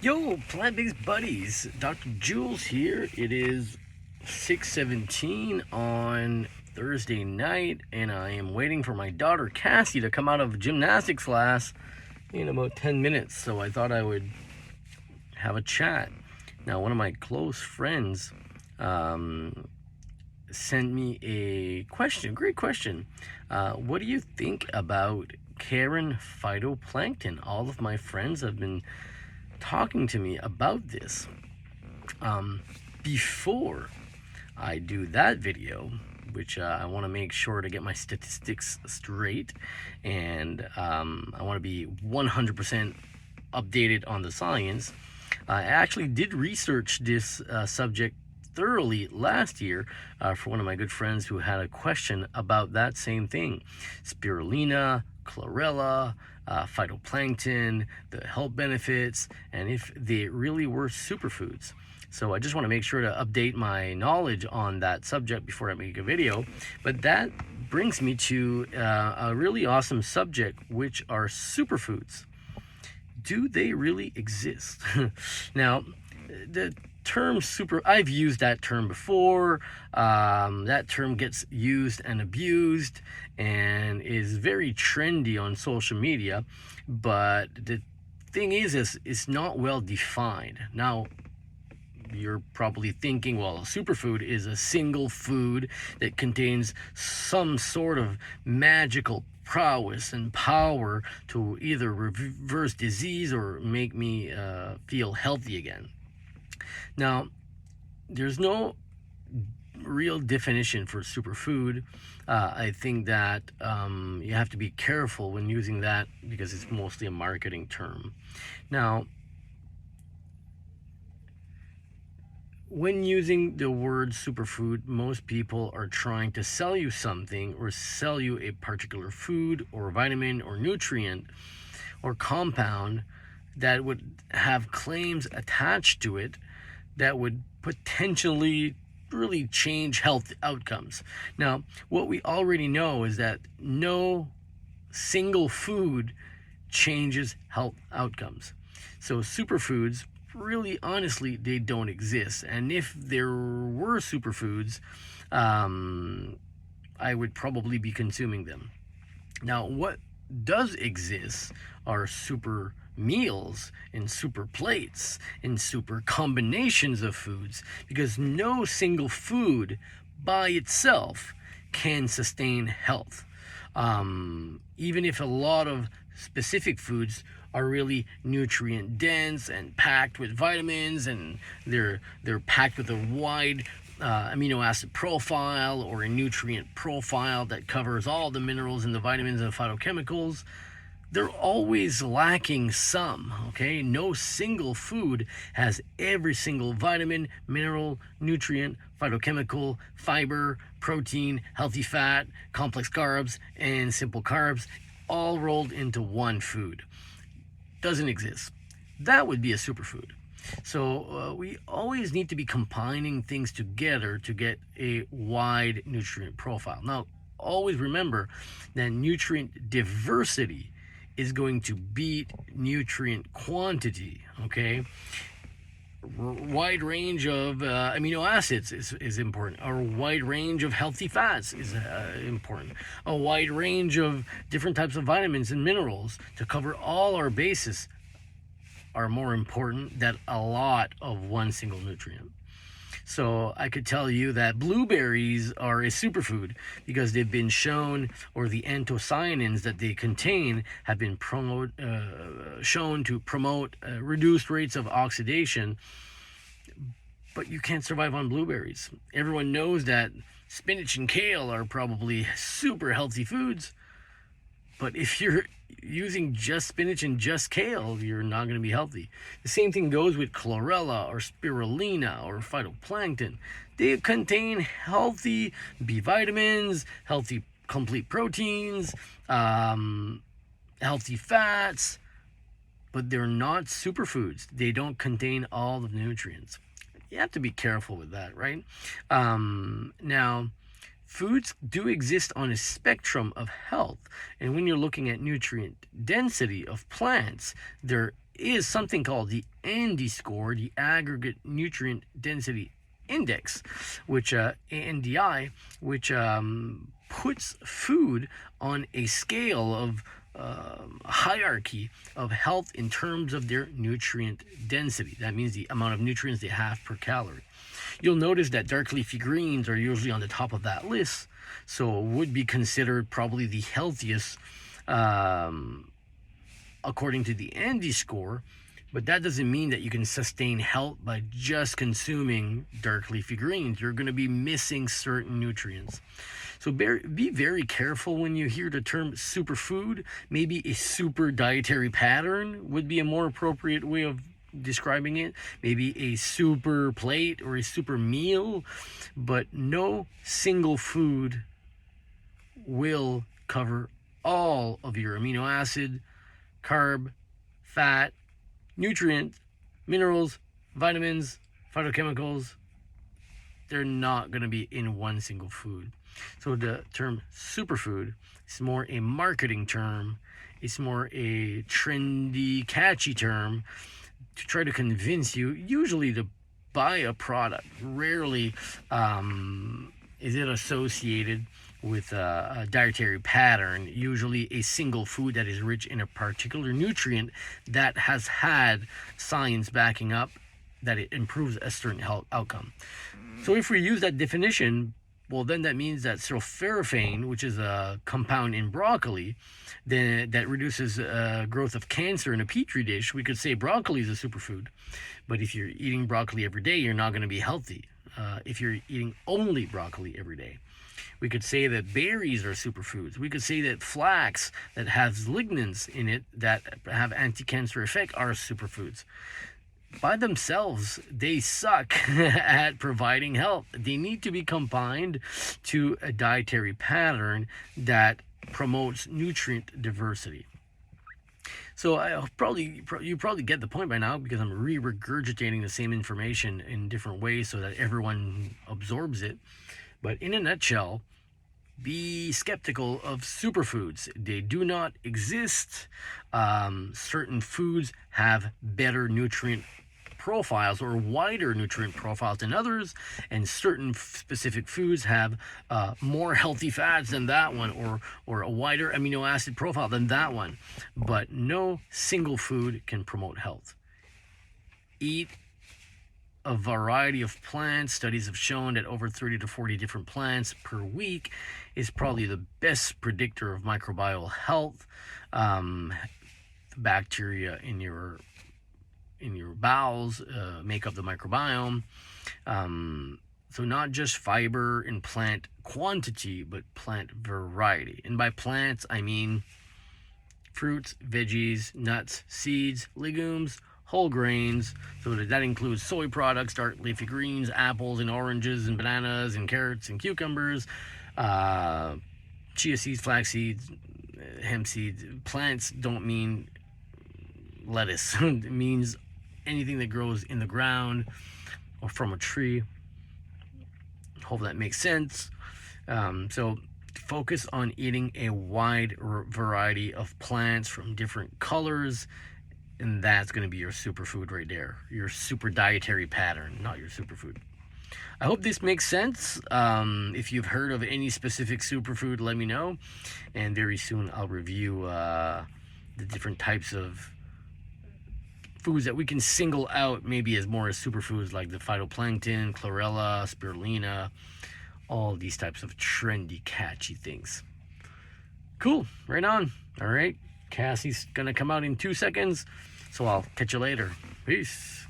Yo, plant-based buddies, Dr. Jules here. It is 6:17 on Thursday night, and I am waiting for my daughter Cassie to come out of gymnastics class in about 10 minutes. So I thought I would have a chat. Now, one of my close friends sent me a question, great question. What do you think about Karen phytoplankton? All of my friends have been talking to me about this. Before I do that video, which I want to make sure to get my statistics straight, and I want to be 100% updated on the science. I actually did research this subject thoroughly last year for one of my good friends who had a question about that same thing: spirulina, chlorella, phytoplankton, the health benefits, and if they really were superfoods. So I just want to make sure to update my knowledge on that subject before I make a video. But that brings me to a really awesome subject, which are superfoods. Do they really exist? Now, the term I've used that term before. That term gets used and abused and is very trendy on social media, but the thing is it's not well defined. Now, you're probably thinking, well, a superfood is a single food that contains some sort of magical prowess and power to either reverse disease or make me feel healthy again. Now, there's no real definition for superfood. I think that you have to be careful when using that because it's mostly a marketing term. Now, when using the word superfood, most people are trying to sell you something or sell you a particular food or vitamin or nutrient or compound that would have claims attached to it that would potentially really change health outcomes. Now, what we already know is that no single food changes health outcomes. So superfoods, really honestly, they don't exist. And if there were superfoods, I would probably be consuming them. Now, what does exist are super meals and super plates and super combinations of foods, because no single food by itself can sustain health. Even if a lot of specific foods are really nutrient dense and packed with vitamins, and they're packed with a wide amino acid profile or a nutrient profile that covers all the minerals and the vitamins and phytochemicals, they're always lacking some, okay? No single food has every single vitamin, mineral, nutrient, phytochemical, fiber, protein, healthy fat, complex carbs, and simple carbs all rolled into one food. Doesn't exist. That would be a superfood. So we always need to be combining things together to get a wide nutrient profile. Now, always remember that nutrient diversity is going to beat nutrient quantity, okay? Wide range of amino acids is important. A wide range of healthy fats is important. A wide range of different types of vitamins and minerals to cover all our bases are more important than a lot of one single nutrient. So I could tell you that blueberries are a superfood because they've been shown, or the anthocyanins that they contain have been shown to promote reduced rates of oxidation. But you can't survive on blueberries. Everyone knows that spinach and kale are probably super healthy foods. But if you're using just spinach and just kale, you're not going to be healthy. The same thing goes with chlorella or spirulina or phytoplankton. They contain healthy B vitamins, healthy complete proteins, healthy fats, but they're not superfoods. They don't contain all the nutrients. You have to be careful with that, right? Now, foods do exist on a spectrum of health, and when you're looking at nutrient density of plants, they're is something called the ANDI score, the Aggregate Nutrient Density Index, which ANDI, which puts food on a scale of hierarchy of health in terms of their nutrient density. That means the amount of nutrients they have per calorie. You'll notice that dark leafy greens are usually on the top of that list, so would be considered probably the healthiest according to the ANDI score. But that doesn't mean that you can sustain health by just consuming dark leafy greens. You're going to be missing certain nutrients. So be very careful when you hear the term superfood. Maybe a super dietary pattern would be a more appropriate way of describing it. Maybe a super plate or a super meal. But no single food will cover all of your amino acid, carb, fat, nutrient, minerals, vitamins, phytochemicals. They're not going to be in one single food. So the term superfood is more a marketing term. It's more a trendy, catchy term to try to convince you, usually to buy a product. Rarely is it associated with a dietary pattern, usually a single food that is rich in a particular nutrient that has had science backing up that it improves a certain health outcome. So if we use that definition, well, then that means that sulforaphane, which is a compound in broccoli, then that reduces growth of cancer in a petri dish. We could say broccoli is a superfood, but if you're eating broccoli every day, you're not going to be healthy. If you're eating only broccoli every day, we could say that berries are superfoods. We could say that flax that has lignans in it that have anti-cancer effect are superfoods. By themselves, they suck at providing health. They need to be combined to a dietary pattern that promotes nutrient diversity. So you probably get the point by now, because I'm regurgitating the same information in different ways so that everyone absorbs it. But in a nutshell, be skeptical of superfoods. They do not exist. Certain foods have better nutrient profiles or wider nutrient profiles than others, and certain specific foods have more healthy fats than that one, or a wider amino acid profile than that one. But no single food can promote health. Eat a variety of plants. Studies have shown that over 30 to 40 different plants per week is probably the best predictor of microbial health. Bacteria in your bowels make up the microbiome. So not just fiber in plant quantity, but plant variety. And by plants, I mean fruits, veggies, nuts, seeds, legumes, whole grains. So that includes soy products, dark leafy greens, apples and oranges and bananas and carrots and cucumbers, chia seeds, flax seeds, hemp seeds. Plants don't mean lettuce. It means anything that grows in the ground or from a tree. Hope that makes sense. So focus on eating a wide variety of plants from different colors, and that's going to be your superfood right there. Your super dietary pattern, not your superfood. I hope this makes sense. If you've heard of any specific superfood, let me know. And very soon I'll review the different types of foods that we can single out maybe as more as superfoods, like the phytoplankton, chlorella, spirulina, all these types of trendy, catchy things. Cool, right on. All right, Cassie's gonna come out in 2 seconds, so I'll catch you later. Peace.